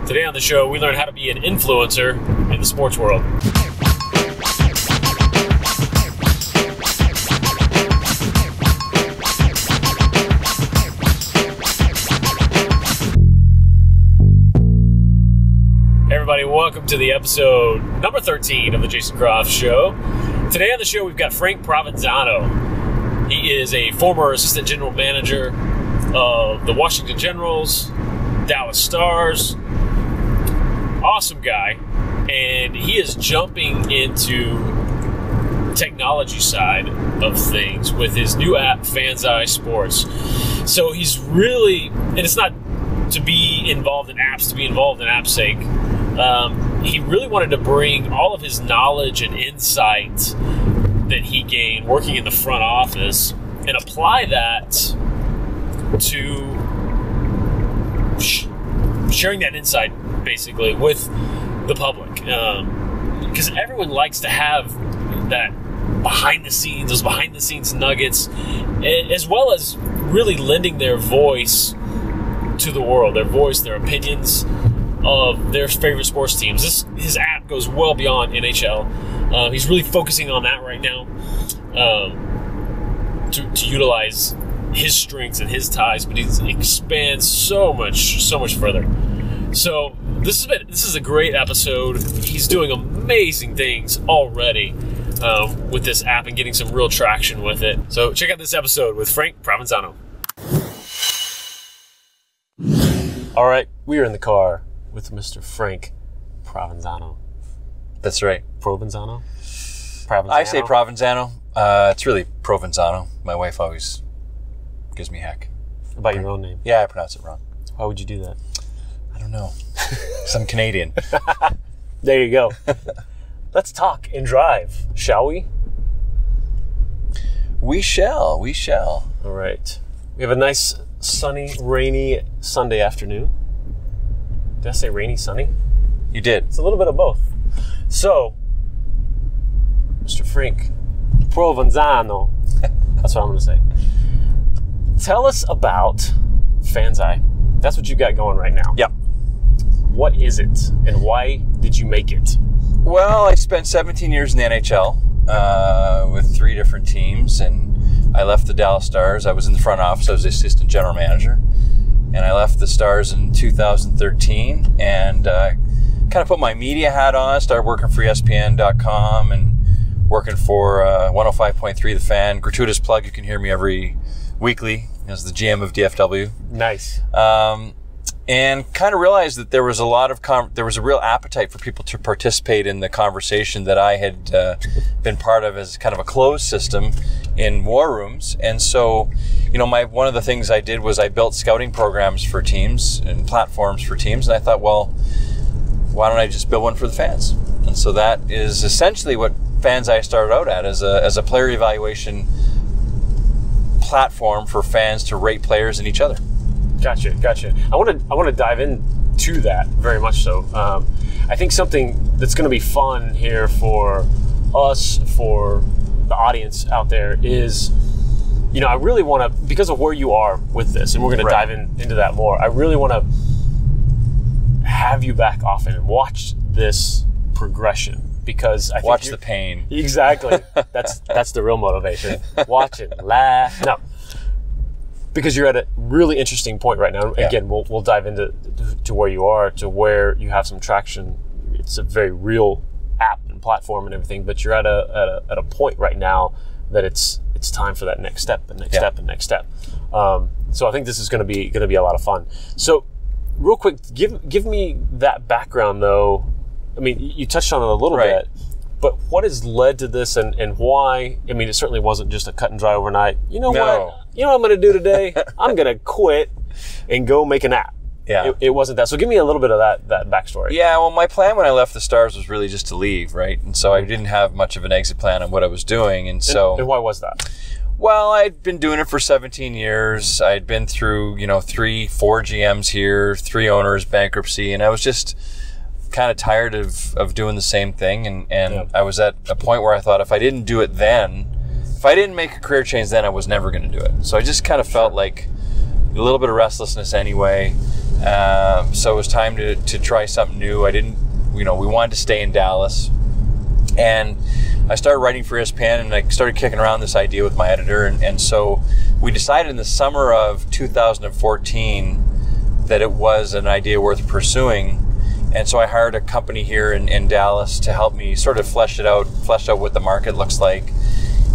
Today on the show, we learn how to be an influencer in the sports world. Hey everybody, welcome to the episode number 13 of the Jason Croft Show. Today on the show, we've got Frank Provenzano. He is a former assistant general manager of the Washington Generals, Dallas Stars. Awesome guy, and he is jumping into technology side of things with his new app, FANSeye Sports. So he's really, and it's not to be involved in apps to be involved in app's sake. He really wanted to bring all of his knowledge and insight that he gained working in the front office and apply that to sharing that insight basically with the public, because everyone likes to have that behind the scenes nuggets, as well as really lending their voice to the world, their opinions of their favorite sports teams. His app goes well beyond NHL. He's really focusing on that right now, to utilize his strengths and his ties, but he expands so much further. So this is a great episode. He's doing amazing things already with this app and getting some real traction with it. So check out this episode with Frank Provenzano. All right, we are in the car with Mr. Frank Provenzano. That's right. Provenzano? I say Provenzano. It's really Provenzano. My wife always gives me heck about your own name. Yeah, I pronounce it wrong. Why would you do that? I don't know. Some Canadian. There you go. Let's talk and drive, shall we? We shall. All right. We have a nice, sunny, rainy Sunday afternoon. Did I say rainy, sunny? You did. It's a little bit of both. So, Mr. Frank Provenzano, that's what I'm going to say. Tell us about FANSeye. That's what you got going right now. Yep. What is it, and why did you make it? Well, I spent 17 years in the NHL with 3 different teams, and I left the Dallas Stars. I was in the front office. I was the assistant general manager, and I left the Stars in 2013, and kind of put my media hat on. Started working for ESPN.com and working for 105.3 The Fan. Gratuitous plug. You can hear me every weekly as the GM of DFW. Nice. And kind of realized that there was a real appetite for people to participate in the conversation that I had been part of as kind of a closed system in war rooms. And so, one of the things I did was I built scouting programs for teams and platforms for teams. And I thought, well, why don't I just build one for the fans? And so that is essentially what FANSeye started out at, as a player evaluation platform for fans to rate players and each other. Gotcha. I want to dive into that very much so. I think something that's going to be fun here for us, for the audience out there, is, I really want to, because of where you are with this, and we're going to dive into that more. I really want to have you back often and watch this progression, because I watch the pain. Exactly. That's the real motivation. Watch it, laugh. No. Because you're at a really interesting point right now. Again, we'll dive into where you are, to where you have some traction. It's a very real app and platform and everything, but you're at a point right now that it's time for that next step and next step. So I think this is going to be a lot of fun. So, real quick, give me that background though. I mean, you touched on it a little bit. But what has led to this, and why? I mean, it certainly wasn't just a cut and dry overnight. What? You know what I'm going to do today? I'm going to quit and go make an app. Yeah. It wasn't that. So give me a little bit of that backstory. Yeah, well, my plan when I left the Stars was really just to leave, right? And so I didn't have much of an exit plan on what I was doing. And why was that? Well, I'd been doing it for 17 years. I'd been through, 4 GMs here, 3 owners, bankruptcy, and I was just kind of tired of doing the same thing, and I was at a point where I thought if I didn't do it then, if I didn't make a career change then, I was never going to do it. So I just kind of felt like a little bit of restlessness anyway. So it was time to try something new. We wanted to stay in Dallas. And I started writing for ESPN, and I started kicking around this idea with my editor. And so we decided in the summer of 2014 that it was an idea worth pursuing. And so I hired a company here in Dallas to help me sort of flesh out what the market looks like.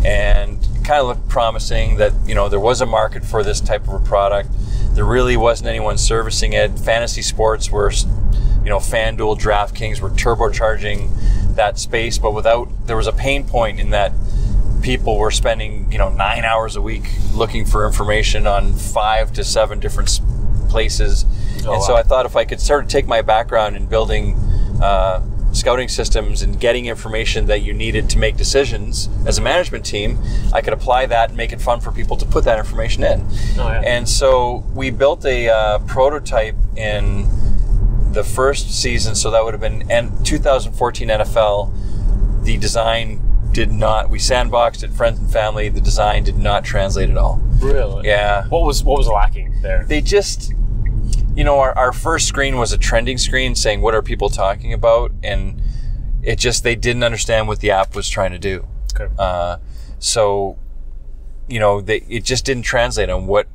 And kind of looked promising that, there was a market for this type of a product. There really wasn't anyone servicing it. Fantasy sports were, FanDuel, DraftKings were turbocharging that space, but there was a pain point in that people were spending, 9 hours a week looking for information on 5 to 7 different places. So I thought if I could sort of take my background in building scouting systems and getting information that you needed to make decisions as a management team, I could apply that and make it fun for people to put that information in. And so we built a prototype in the first season, so that would have been 2014 NFL. The design we sandboxed it, friends and family. The design did not translate at all. Really? Yeah. What was lacking there? They just, our first screen was a trending screen saying, what are people talking about? And they didn't understand what the app was trying to do. Okay. It just didn't translate on what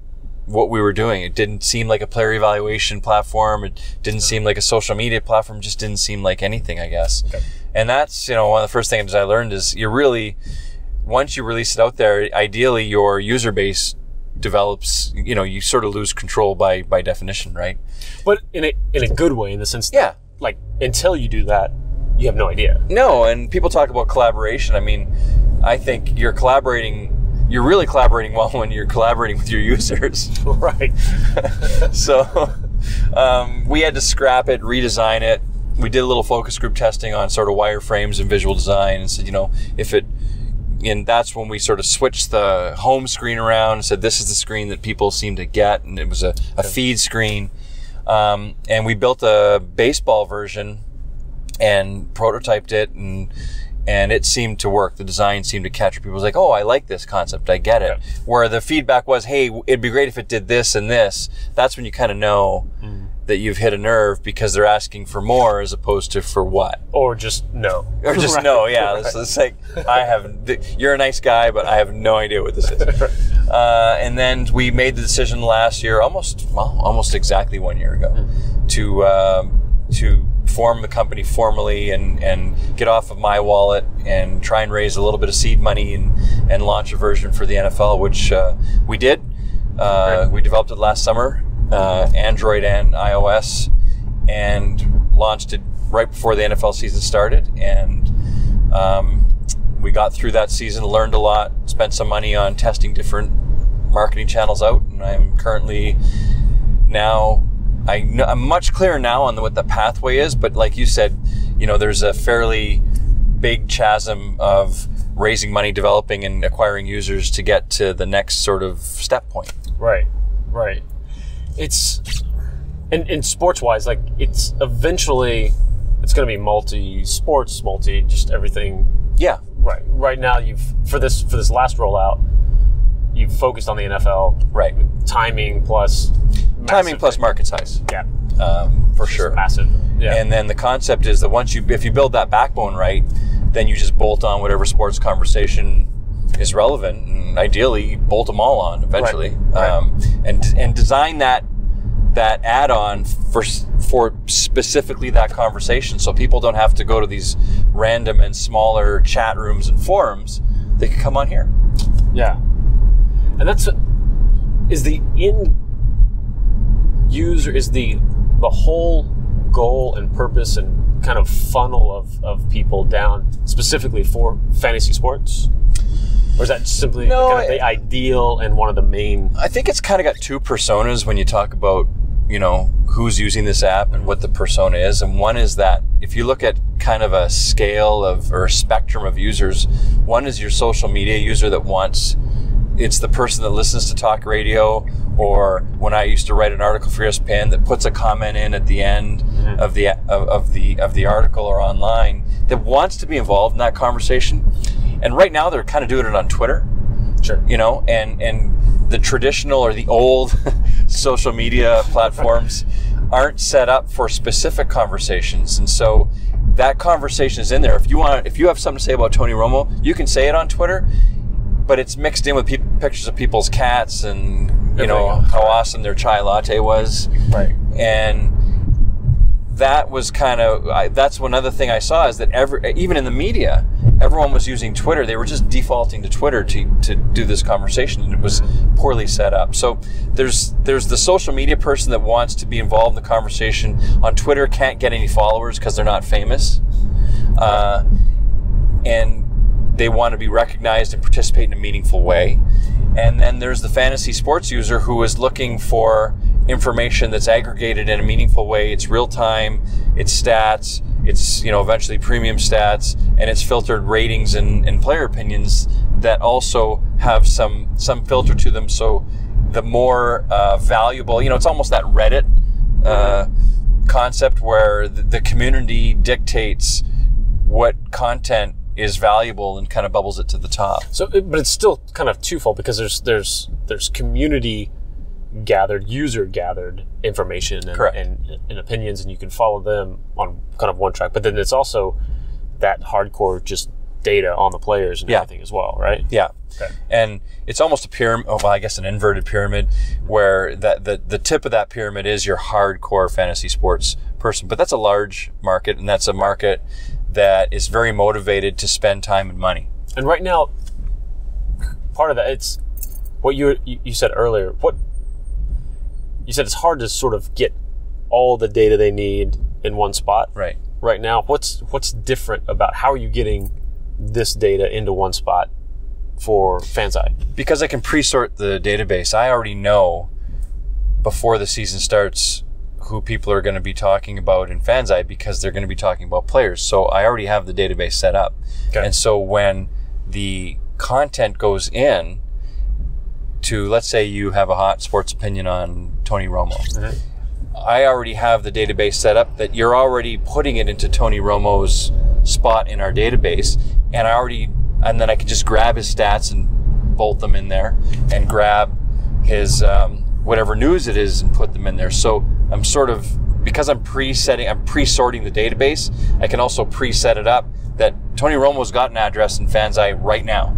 we were doing. It didn't seem like a player evaluation platform. It didn't seem like a social media platform. It just didn't seem like anything, I guess. Okay. And that's, one of the first things I learned is once you release it out there, ideally your user base develops, you sort of lose control by definition, right? But in a good way, in the sense that, until you do that, you have no idea. No, and people talk about collaboration. I mean, I think you're really collaborating well when you're collaborating with your users. Right. So we had to scrap it, redesign it. We did a little focus group testing on sort of wireframes and visual design, and said, and that's when we sort of switched the home screen around and said, this is the screen that people seem to get. And it was a feed screen. And we built a baseball version and prototyped it, and it seemed to work. The design seemed to catch people. It was like, oh, I like this concept. I get it. Yeah. Where the feedback was, hey, it'd be great if it did this and this. That's when you kind of know that you've hit a nerve, because they're asking for more as opposed to for what. Or just no. Or just no, yeah. Right. It's like, you're a nice guy, but I have no idea what this is. And then we made the decision last year, almost exactly 1 year ago, to form the company formally and get off of my wallet and try and raise a little bit of seed money and launch a version for the NFL, which we did. We developed it last summer, Android and iOS, and launched it right before the NFL season started. And we got through that season, learned a lot, spent some money on testing different marketing channels out, and I'm currently now... I'm much clearer now on what the pathway is, but like you said, there's a fairly big chasm of raising money, developing, and acquiring users to get to the next sort of step point. Right. It's, and sports-wise, it's eventually, it's going to be multi-sports, just everything. Yeah. Right. Right now, for this last rollout, you've focused on the NFL. Right. Timing plus market size. Yeah. For sure. Massive. Yeah. And then the concept is that if you build that backbone right, then you just bolt on whatever sports conversation is relevant, and ideally bolt them all on eventually. Right. And design that add-on for specifically that conversation, so people don't have to go to these random and smaller chat rooms and forums. They can come on here. Yeah. And is the whole goal and purpose and kind of funnel of people down specifically for fantasy sports? Or is that simply the ideal and one of the main? I think it's kind of got two personas when you talk about, who's using this app and what the persona is. And one is that if you look at kind of a scale or a spectrum of users, one is your social media user it's the person that listens to talk radio, or when I used to write an article for ESPN, that puts a comment in at the end of the article or online, that wants to be involved in that conversation. And right now they're kind of doing it on Twitter. Sure. And the traditional or the old social media platforms aren't set up for specific conversations. And so that conversation is in there. If you have something to say about Tony Romo, you can say it on Twitter, but it's mixed in with pictures of people's cats and how awesome their chai latte was. Right. And that was that's one other thing I saw, is that even in the media, everyone was using Twitter. They were just defaulting to Twitter to do this conversation, and it was poorly set up. So there's the social media person that wants to be involved in the conversation on Twitter, can't get any followers because they're not famous, and they want to be recognized and participate in a meaningful way. And then there's the fantasy sports user who is looking for information that's aggregated in a meaningful way. It's real time, it's stats, it's eventually premium stats, and it's filtered ratings and player opinions that also have some filter to them. So the more valuable, it's almost that Reddit concept where the community dictates what content is valuable and kind of bubbles it to the top. So, but it's still kind of twofold, because there's community gathered, user gathered information and opinions, and you can follow them on kind of one track. But then it's also that hardcore just data on the players and everything as well, right? Yeah. Okay. And it's almost a pyramid, I guess an inverted pyramid, where the tip of that pyramid is your hardcore fantasy sports person. But that's a large market, and that's a market that is very motivated to spend time and money. And right now, part of that, it's what you said earlier. You said it's hard to sort of get all the data they need in one spot. Right. Right now, what's different about how are you getting this data into one spot for FanSeye? Because I can pre-sort the database. I already know before the season starts who people are going to be talking about in FanSeye, because they're going to be talking about players. So I already have the database set up. Okay. And so when the content goes in to, let's say you have a hot sports opinion on Tony Romo, I already have the database set up that you're already putting it into Tony Romo's spot in our database, and then I can just grab his stats and bolt them in there, and grab his whatever news it is and put them in there. So I'm because I'm pre-sorting the database, I can also pre-set it up that Tony Romo's got an address in FanSeye right now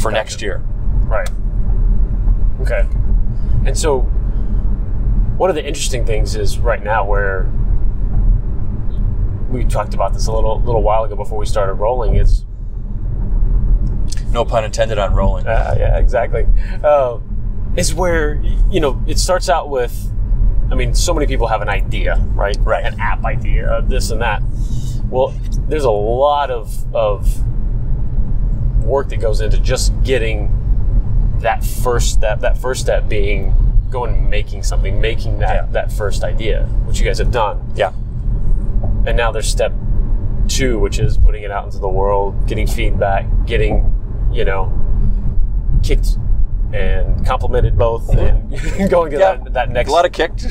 for next year. Right. Okay. And so one of the interesting things is right now, where we talked about this a little while ago before we started rolling, is no pun intended on rolling. Yeah, exactly. Is where, it starts out with, so many people have an idea, right? Right. An app idea, this and that. Well, there's a lot of work that goes into just getting that first step. That first step being going and making something, making that first idea, which you guys have done. Yeah. And now there's step 2, which is putting it out into the world, getting feedback, getting, kicked and complimented both, and going to that next. A lot of kicked.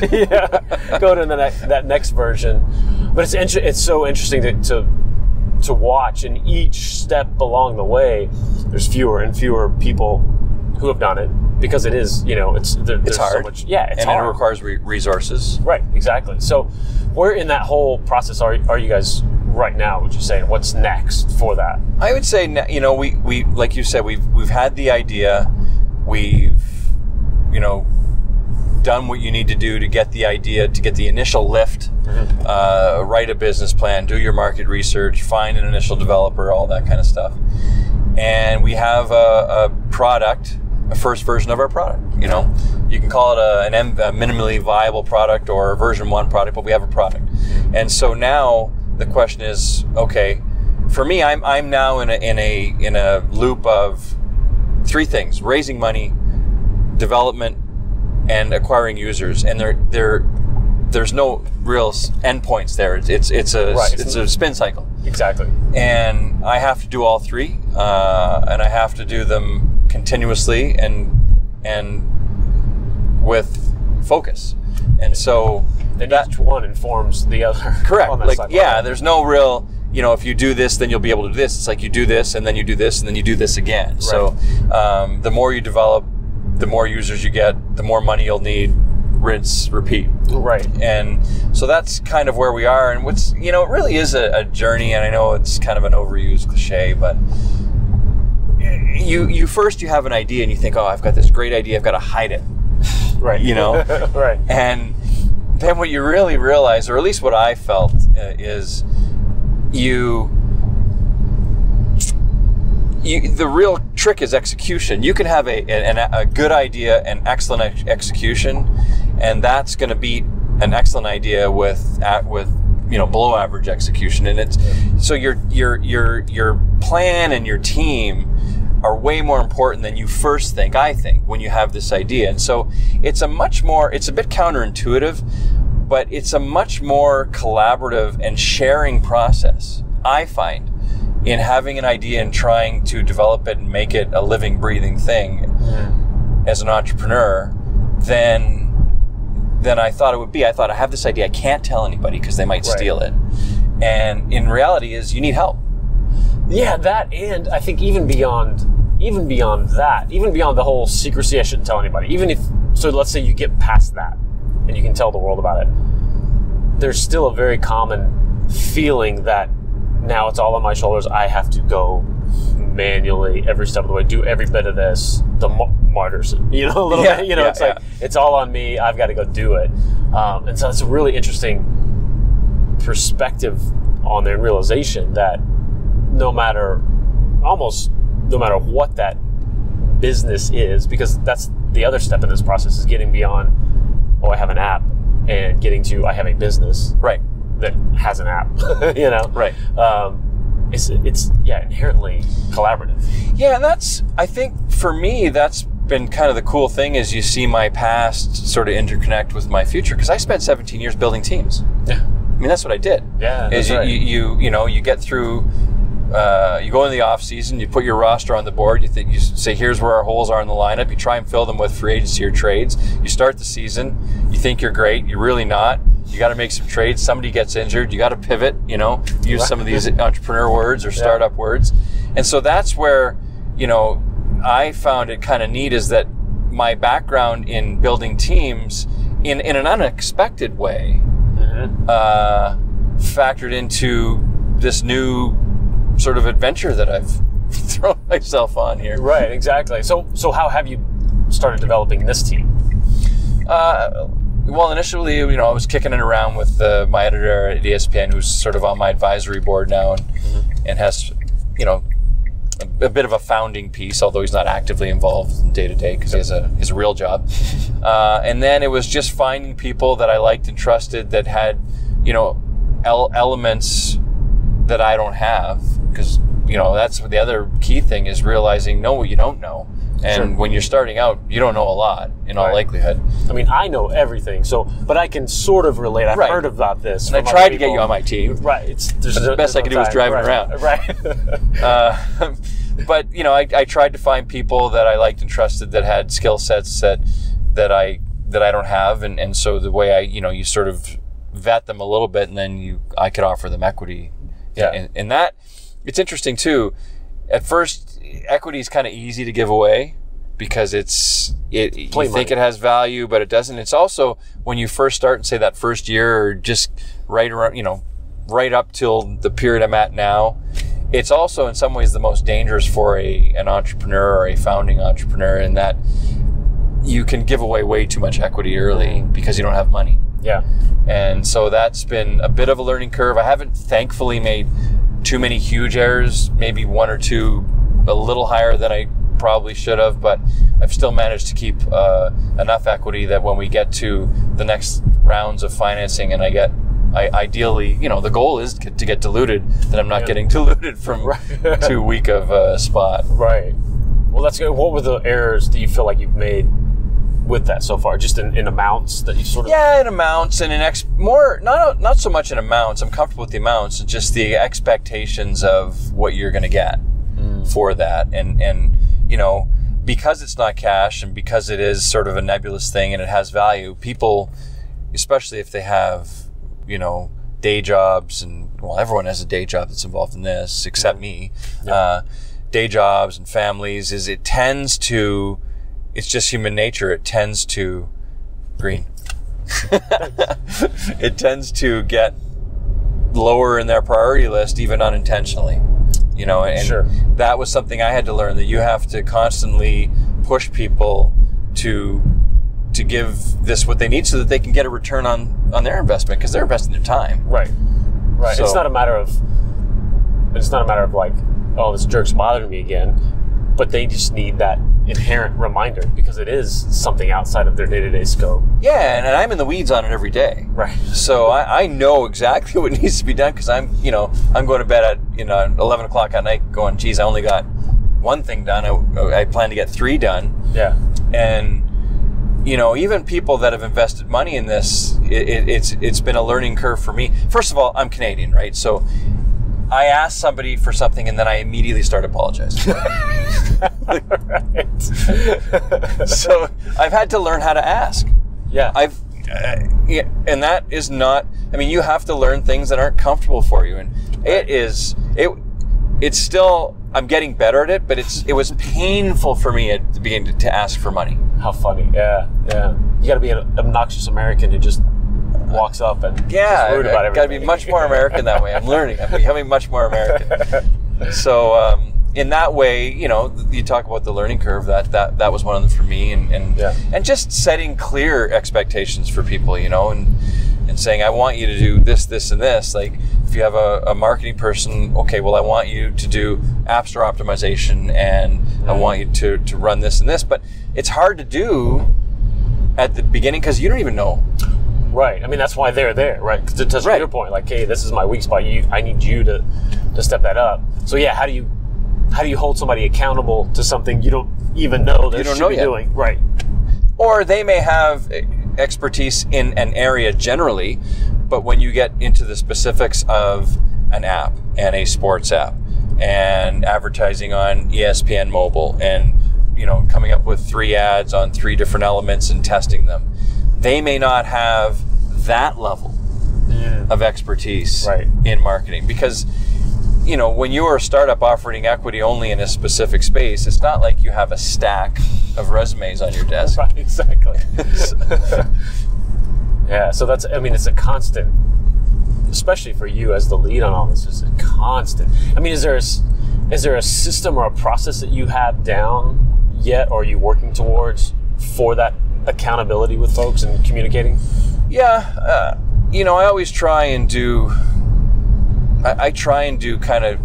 Go to that next version. But it's so interesting to watch, and each step along the way, there's fewer and fewer people who have done it, because it is, it's hard. So much, it's and hard. It requires resources. Right, exactly. So where in that whole process are you guys right now, would you say? What's next for that? I would say, we like you said, we've had the idea, we've, done what you need to do to get the idea, to get the initial lift, write a business plan, do your market research, find an initial developer, all that kind of stuff. And we have a product, a first version of our product. You can call it a minimally viable product or a version 1 product, but we have a product. And so now the question is, okay, for me, I'm now in a loop of 3 things: raising money, development, and acquiring users. And there's no real endpoints there. It's a spin cycle. Exactly. And I have to do all 3, and I have to do them continuously and with focus. And so each one informs the other. Correct. There's no real, if you do this, then you'll be able to do this. It's like you do this, and then you do this, and then you do this again. Right. So the more you develop, the more users you get, the more money you'll need, rinse, repeat. Right. And so that's kind of where we are. And what's, it really is a journey. And I know it's kind of an overused cliche, but you first have an idea and you think, oh, I've got this great idea. I've got to hide it. Right. Right. And then what you really realize, or at least what I felt, is the real trick is execution. You can have a good idea and excellent execution, and that's going to beat an excellent idea with below average execution. And it's so your plan and your team are way more important than you first think. I think when you have this idea, and so it's a bit counterintuitive, but it's a much more collaborative and sharing process, I find, in having an idea and trying to develop it and make it a living, breathing thing as an entrepreneur than I thought it would be. I thought, I have this idea, I can't tell anybody because they might steal it. And in reality is you need help. Yeah, that, and I think even beyond that, even beyond the whole secrecy, I shouldn't tell anybody. So let's say you get past that and you can tell the world about it. There's still a very common feeling that now it's all on my shoulders. I have to go manually every step of the way, do every bit of this, the martyrs, bit, it's like, it's all on me. I've got to go do it. And so it's a really interesting perspective on their realization that no matter what that business is, because that's the other step in this process, is getting beyond, I have an app, and getting to, I have a business. Right. That has an app, Right. It's inherently collaborative. Yeah, and I think for me, that's been kind of the cool thing, is you see my past sort of interconnect with my future, because I spent 17 years building teams. Yeah. I mean, that's what I did. Yeah, that's right. You get through, you go in the off season, you put your roster on the board, you say, here's where our holes are in the lineup, you try and fill them with free agency or trades. You start the season, you think you're great, you're really not. You got to make some trades. Somebody gets injured. You got to pivot, use some of these entrepreneur words or startup words. And so that's where, I found it kind of neat, is that my background in building teams in an unexpected way factored into this new sort of adventure that I've thrown myself on here. Right, exactly. So how have you started developing this team? Well, initially, I was kicking it around with my editor at ESPN, who's sort of on my advisory board now, and has, a bit of a founding piece, although he's not actively involved day to day because he has a real job. And then it was just finding people that I liked and trusted that had, elements that I don't have, because that's the other key thing, is realizing know what you don't know. And when you're starting out, you don't know a lot, in all likelihood. I mean, I know everything, but I can sort of relate. I've heard about this. And I tried to get you on my team. Right. The best I could do was driving around. Right. But, I tried to find people that I liked and trusted that had skill sets that I don't have. And so the way you sort of vet them a little bit, and then I could offer them equity. Yeah. And that, it's interesting too. At first, equity is kind of easy to give away because you think it has value, but it doesn't. It's also when you first start, and say that first year, or just right around, right up till the period I'm at now, it's also in some ways the most dangerous for an entrepreneur or a founding entrepreneur, in that you can give away way too much equity early because you don't have money. Yeah. And so that's been a bit of a learning curve. I haven't thankfully made too many huge errors, maybe one or two a little higher than I probably should have, but I've still managed to keep enough equity that when we get to the next rounds of financing, and I ideally, the goal is to get diluted, that I'm not getting diluted from too weak of a spot. Right. Well, that's good. What were the errors that you feel like you've made with that so far? Just in amounts that you sort of... Yeah, in amounts, and not so much in amounts. I'm comfortable with the amounts, just the expectations of what you're going to get for that. And because it's not cash, and because it is sort of a nebulous thing and it has value, people, especially if they have, day jobs, and everyone has a day job that's involved in this, except me, day jobs and families, it's just human nature. It tends to green. it tends to get lower in their priority list, even unintentionally. You know, and Sure. that was something I had to learn, that you have to constantly push people to give this what they need so that they can get a return on their investment, because they're investing their time. Right. So, It's not a matter of like, oh, this jerk's bothering me again, but they just need that inherent reminder, because it is something outside of their day-to-day scope. yeah, and I'm in the weeds on it every day. Right. So I know exactly what needs to be done, because I'm going to bed at 11 o'clock at night going, geez, I only got one thing done. I plan to get 3 done. Yeah. And even people that have invested money in this, it's been a learning curve for me. First of all, I'm Canadian, right? So I ask somebody for something and then I immediately start apologizing. Right. So I've had to learn how to ask. Yeah. And that is not, you have to learn things that aren't comfortable for you. And it's still, I'm getting better at it, but it was painful for me at the beginning to ask for money. How funny. Yeah. You got to be an obnoxious American who just walks up and is rude about everything. Got to be much more American that way. I'm learning. I'm becoming much more American. So in that way, you talk about the learning curve. That was one of them for me, and just setting clear expectations for people, and saying, I want you to do this, this, and this. Like if you have a marketing person, okay, well, I want you to do App Store optimization, and I want you to run this and this. But it's hard to do at the beginning because you don't even know. Right. That's why they're there, right? To touch on your point, like, hey, this is my weak spot. I need you to step that up. So yeah, how do you hold somebody accountable to something you don't even know they should be doing? Right. Or they may have expertise in an area generally, but when you get into the specifics of an app and a sports app and advertising on ESPN mobile and coming up with 3 ads on 3 different elements and testing them, they may not have that level of expertise in marketing, because when you are a startup offering equity only in a specific space, it's not like you have a stack of resumes on your desk. Right, exactly. Yeah, so that's, it's a constant, especially for you as the lead on all this, it's a constant. Is there a system or a process that you have down yet, or are you working towards for that accountability with folks and communicating? Yeah, I always try and do, I try and do kind of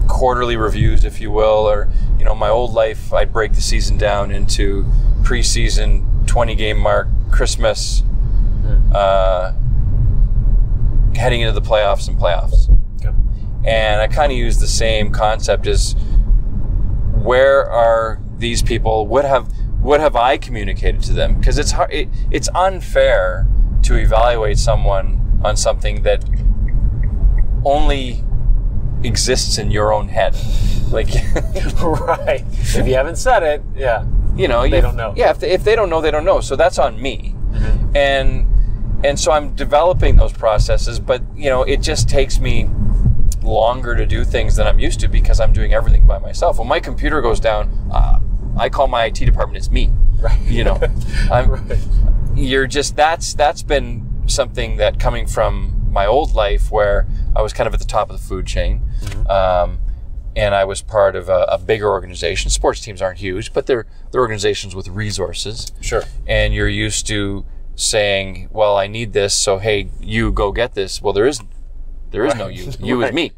quarterly reviews, if you will, or, my old life, I'd break the season down into preseason, 20-game mark, Christmas, heading into the playoffs and playoffs. Okay. And I kind of use the same concept as, where are these people, what have I communicated to them? Because it's hard, it's unfair to evaluate someone on something that only exists in your own head. Like, right. If you haven't said it, they don't know. Yeah, if they don't know, they don't know. So that's on me. Mm-hmm. And so I'm developing those processes, but it just takes me longer to do things than I'm used to, because I'm doing everything by myself. When my computer goes down, I call my IT department, it's me. Right. That's been something that, coming from my old life where I was kind of at the top of the food chain, and I was part of a bigger organization. Sports teams aren't huge, but they're organizations with resources. Sure. And you're used to saying, well, I need this, so hey, you go get this. Well, there is no you. You is me.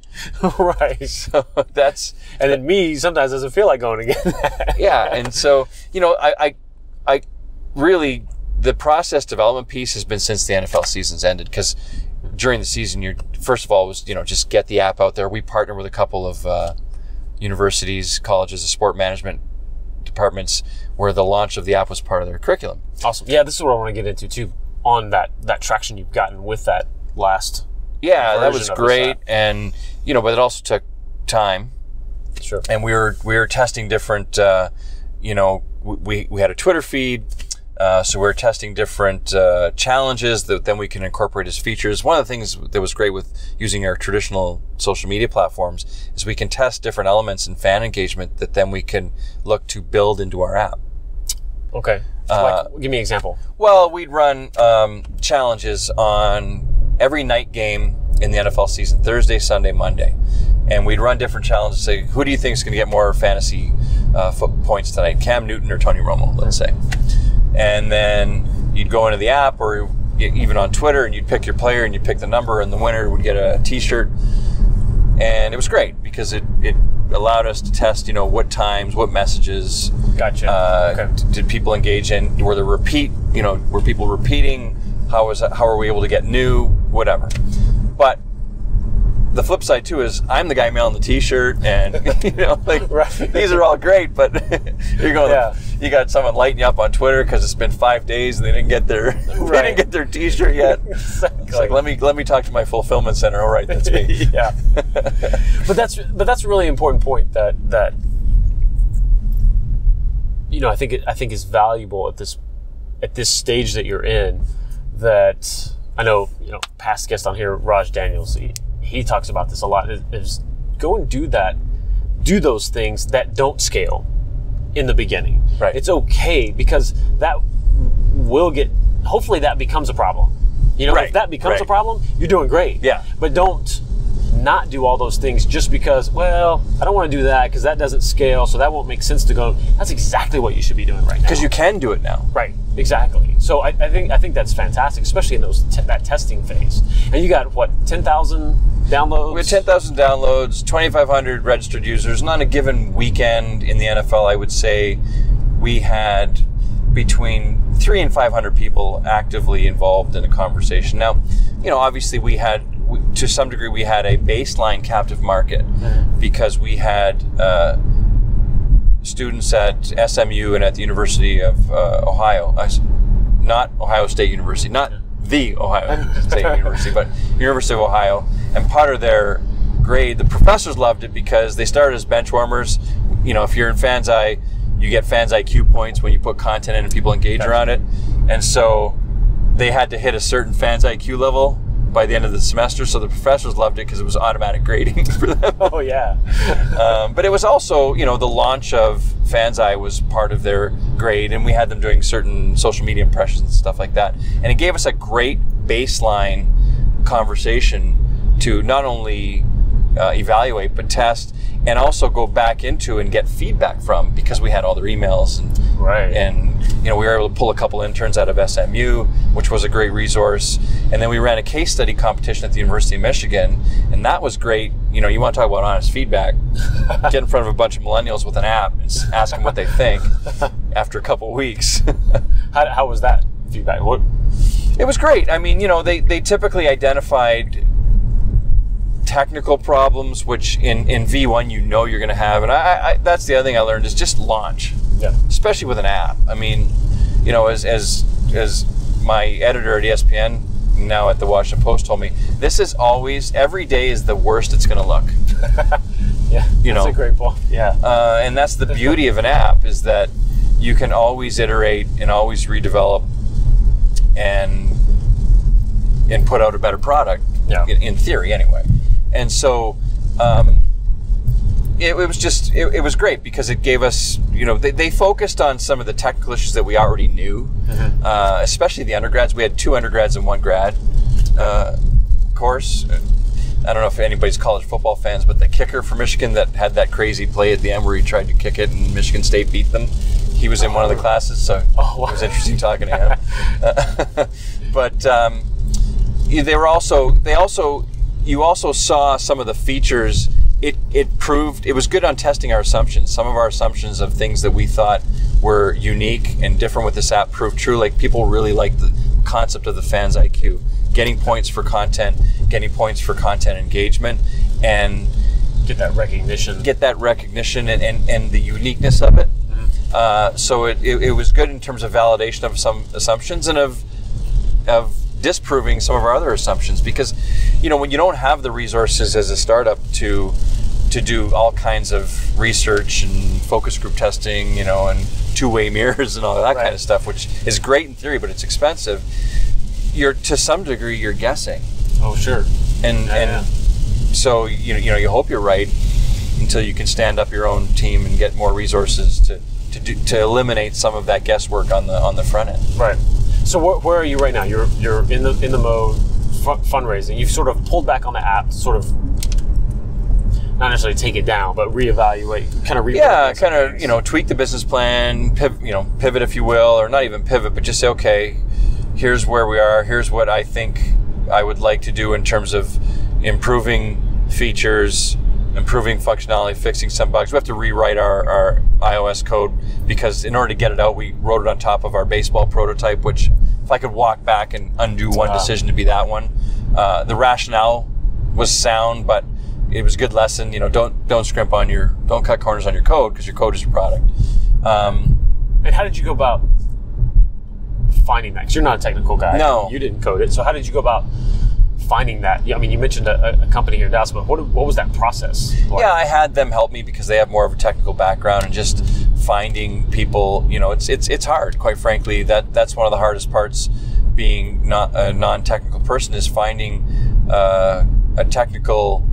Right. So that's... And then me sometimes doesn't feel like going to get that. Yeah, and so, I really, the process development piece has been since the NFL season's ended, because during the season, first of all, was, just get the app out there. We partner with a couple of universities, colleges of sport management departments, where the launch of the app was part of their curriculum. Awesome. Yeah, this is what I want to get into too, on that traction you've gotten with that last. Yeah, that was great, and but it also took time. Sure. And we were testing different. We had a Twitter feed, so we were testing different challenges that then we can incorporate as features. One of the things that was great with using our traditional social media platforms is we can test different elements in fan engagement that then we can look to build into our app. Okay. Like, give me an example. Well, we'd run challenges on every night game in the NFL season, Thursday, Sunday, Monday. And we'd run different challenges, say, who do you think is going to get more fantasy points tonight, Cam Newton or Tony Romo, let's say. And then you'd go into the app or even on Twitter and you'd pick your player and you'd pick the number and the winner would get a t-shirt. And it was great because it allowed us to test, what times, what messages did people engage in? Were there were people repeating? How are we able to get new? Whatever. But the flip side too is I'm the guy mailing the t-shirt and these are all great, but you're going, you got someone lighting you up on Twitter because it's been 5 days and they didn't get their they didn't get their t-shirt yet. Exactly. It's like let me talk to my fulfillment center. All right, that's me. Yeah. But that's a really important point that I think is valuable at this stage that you're in. That I know, past guest on here, Raj Daniels, he talks about this a lot, is go and do those things that don't scale in the beginning. Right. It's okay because that hopefully that becomes a problem. If that becomes a problem, you're doing great. Yeah. But don't not do all those things just because, well, I don't want to do that because that doesn't scale, so that won't make sense to go. That's exactly what you should be doing right now. Because you can do it now. Right, exactly. So I think that's fantastic, especially in that testing phase. And you got, 10,000 downloads? We had 10,000 downloads, 2,500 registered users. And on a given weekend in the NFL, I would say we had between 300 and 500 people actively involved in a conversation. Now, obviously to some degree, we had a baseline captive market because we had students at SMU and at the University of Ohio, not Ohio State University, not the Ohio State University, but University of Ohio. And part of their grade, the professors loved it because they started as bench warmers. If you're in FANSeye, you get FANSeye Q points when you put content in and people engage around it. And so they had to hit a certain FANSeye Q level by the end of the semester, so the professors loved it because it was automatic grading for them. Oh yeah. But it was also, the launch of FANSeye was part of their grade, and we had them doing certain social media impressions and stuff like that. And it gave us a great baseline conversation to not only evaluate but test, and also go back into and get feedback from, because we had all their emails and we were able to pull a couple interns out of SMU, which was a great resource. And then we ran a case study competition at the University of Michigan, and that was great. You want to talk about honest feedback. Get in front of a bunch of millennials with an app and ask them what they think after a couple of weeks. How was that feedback? It was great. I mean, they typically identified technical problems, which in V1 you're going to have, and I that's the other thing I learned is just launch, especially with an app. I mean, as my editor at ESPN, now at the Washington Post, told me, this is always, every day is the worst it's going to look. That's a great point. And that's the beauty of an app, is that you can always iterate and always redevelop and put out a better product. In theory, anyway. And so it was great because it gave us, they focused on some of the technical issues that we already knew, especially the undergrads. We had 2 undergrads and 1 grad course. I don't know if anybody's college football fans, but the kicker for Michigan that had that crazy play at the end where he tried to kick it and Michigan State beat them, he was in one of the classes, so it was interesting talking to him. But you also saw some of the features. It proved, it was good on testing our assumptions. Some of our assumptions of things that we thought were unique and different with this app proved true. Like, people really liked the concept of the Fans IQ, getting points for content engagement, and get that recognition and the uniqueness of it. So it was good in terms of validation of some assumptions and of disproving some of our other assumptions, because when you don't have the resources as a startup to do all kinds of research and focus group testing, and two-way mirrors and all that kind of stuff, which is great in theory, but it's expensive. To some degree you're guessing. Oh, sure. And so you hope you're right until you can stand up your own team and get more resources to to eliminate some of that guesswork on the front end. Right. So where are you right now? You're in the mode fundraising. You've sort of pulled back on the app, sort of not necessarily take it down, but reevaluate, kind of tweak the business plan, pivot if you will, or not even pivot, but just say, okay, here's where we are. Here's what I think I would like to do in terms of improving features, improving functionality, fixing some bugs. We have to rewrite our iOS code because in order to get it out, we wrote it on top of our baseball prototype, which if I could walk back and undo one decision to be that one. The rationale was sound, but it was a good lesson. Don't scrimp on don't cut corners on your code because your code is your product. And how did you go about finding that? Because you're not a technical guy. No. You didn't code it. So how did you go about finding that? I mean, you mentioned a company here in Dallas, but what was that process like? Yeah, I had them help me because they have more of a technical background, and just finding people, it's hard, quite frankly. That's one of the hardest parts being not a non-technical person, is finding a technical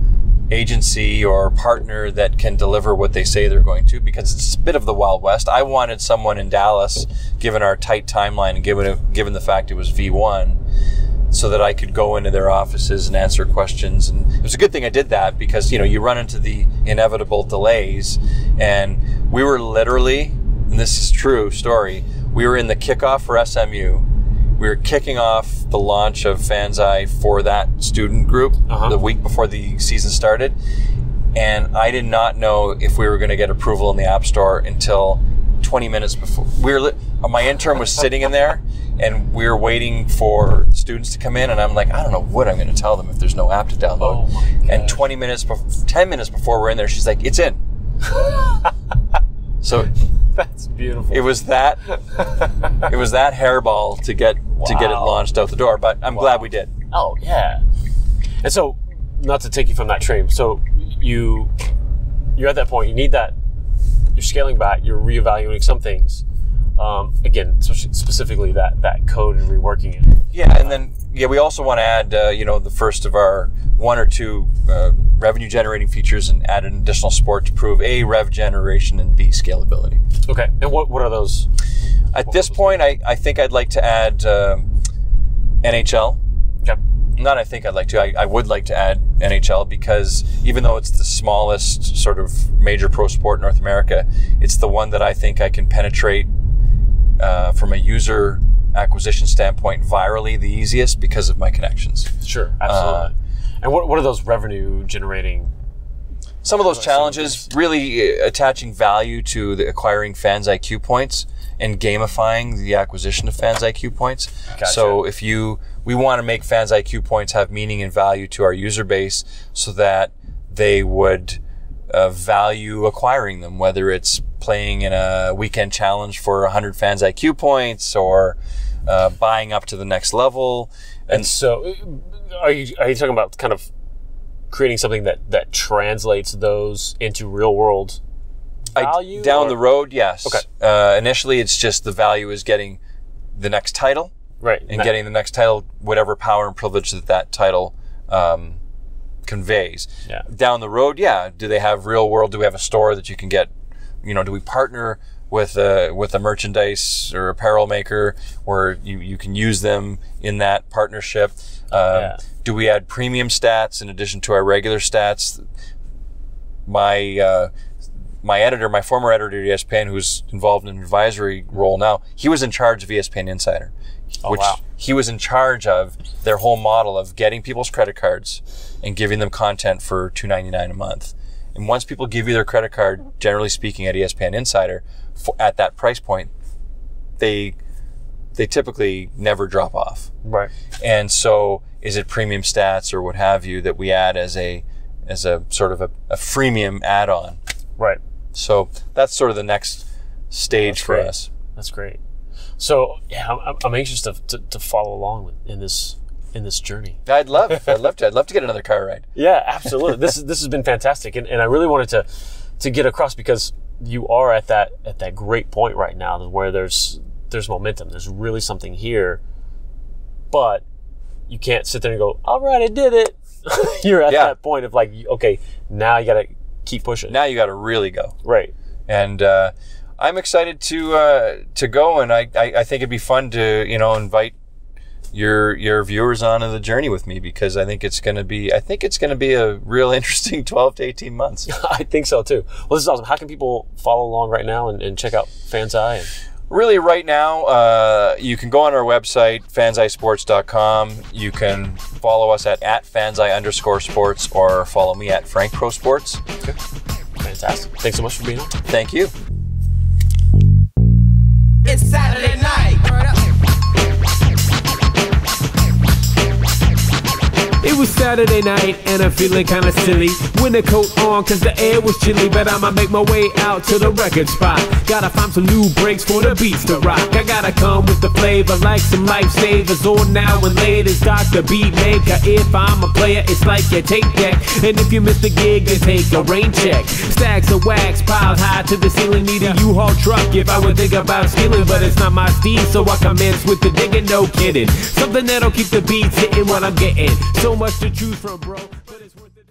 agency or partner that can deliver what they say they're going to, because it's a bit of the Wild West. I wanted someone in Dallas, given our tight timeline and given the fact it was V1, so that I could go into their offices and answer questions. And it was a good thing I did that, because you run into the inevitable delays. And we were literally, and this is true story, we were in the kickoff for SMU. We were kicking off the launch of FANSeye for that student group the week before the season started. And I did not know if we were going to get approval in the App Store until 20 minutes before. My intern was sitting in there, and we were waiting for students to come in, and I'm like, I don't know what I'm going to tell them if there's no app to download. Oh my gosh. And 10 minutes before we're in there, she's like, it's in. So that's beautiful. It was that hairball to get it launched out the door, but I'm glad we did. Oh yeah. And so, not to take you from that train, so you're at that point, you need that, you're scaling back, you're reevaluating some things. Again, specifically that code and reworking it. Yeah, and then we also want to add the first of our one or two revenue generating features, and add an additional sport to prove A, rev generation, and B, scalability. Okay, and what are those? At this point, I think I'd like to add NHL. Okay. Not I think I'd like to. I would like to add NHL, because even though it's the smallest sort of major pro sport in North America, it's the one that I think I can penetrate from a user acquisition standpoint virally the easiest, because of my connections. Sure, absolutely. And what are those revenue generating? Some of those challenges, really attaching value to the acquiring Fans IQ points and gamifying the acquisition of Fans IQ points. Gotcha. So we want to make Fans IQ points have meaning and value to our user base, so that they would value acquiring them, whether it's playing in a weekend challenge for 100 Fans IQ points, or buying up to the next level. And so, are you talking about kind of creating something that translates those into real world value? Down the road, yes. Okay. Initially, it's just the value is getting the next title, right? And getting the next title, whatever power and privilege that title conveys. Yeah. Down the road, do they have real world? Do we have a store that you can get? Do we partner with a merchandise or apparel maker where you can use them in that partnership? Do we add premium stats in addition to our regular stats? My former editor at ESPN, who's involved in an advisory role now, he was in charge of ESPN Insider, he was in charge of their whole model of getting people's credit cards and giving them content for $2.99 a month. And once people give you their credit card, generally speaking, at ESPN Insider, at that price point, they typically never drop off. Right. And so, is it premium stats or what have you that we add as a sort of a freemium add-on? Right. So that's sort of the next stage for us. That's great. So I'm anxious to follow along in this journey. I'd love to. I'd love to get another car ride. Yeah, absolutely. This has been fantastic, and I really wanted to get across, because you are at that great point right now where there's momentum. There's really something here, but you can't sit there and go, all right, I did it. You're at that point of like, okay, now you got to keep pushing. Now you got to really go. Right. And I'm excited to go, and I think it'd be fun to invite your viewers on the journey with me, because I think it's going to be a real interesting 12 to 18 months. I think so too. Well, this is awesome. How can people follow along right now and check out FANSeye? Really, right now, you can go on our website, fansisports.com. You can follow us at @fansi_sports, or follow me at frankprosports. Okay. Fantastic. Thanks so much for being on. Thank you. It's Saturday night. It was Saturday night and I'm feeling kinda silly. Winter coat on cause the air was chilly, but I'ma make my way out to the record spot. Gotta find some new breaks for the beats to rock. I gotta come with the flavor like some lifesavers. On now and later's Dr. Beatmaker. If I'm a player, it's like your tape deck. And if you miss the gig, then take a rain check. Stacks of wax piled high to the ceiling. Need a U-Haul truck if I would think about stealing, but it's not my steed, so I commence with the digging, no kidding. Something that'll keep the beats hitting what I'm getting. So much to choose from, bro, but it's worth it.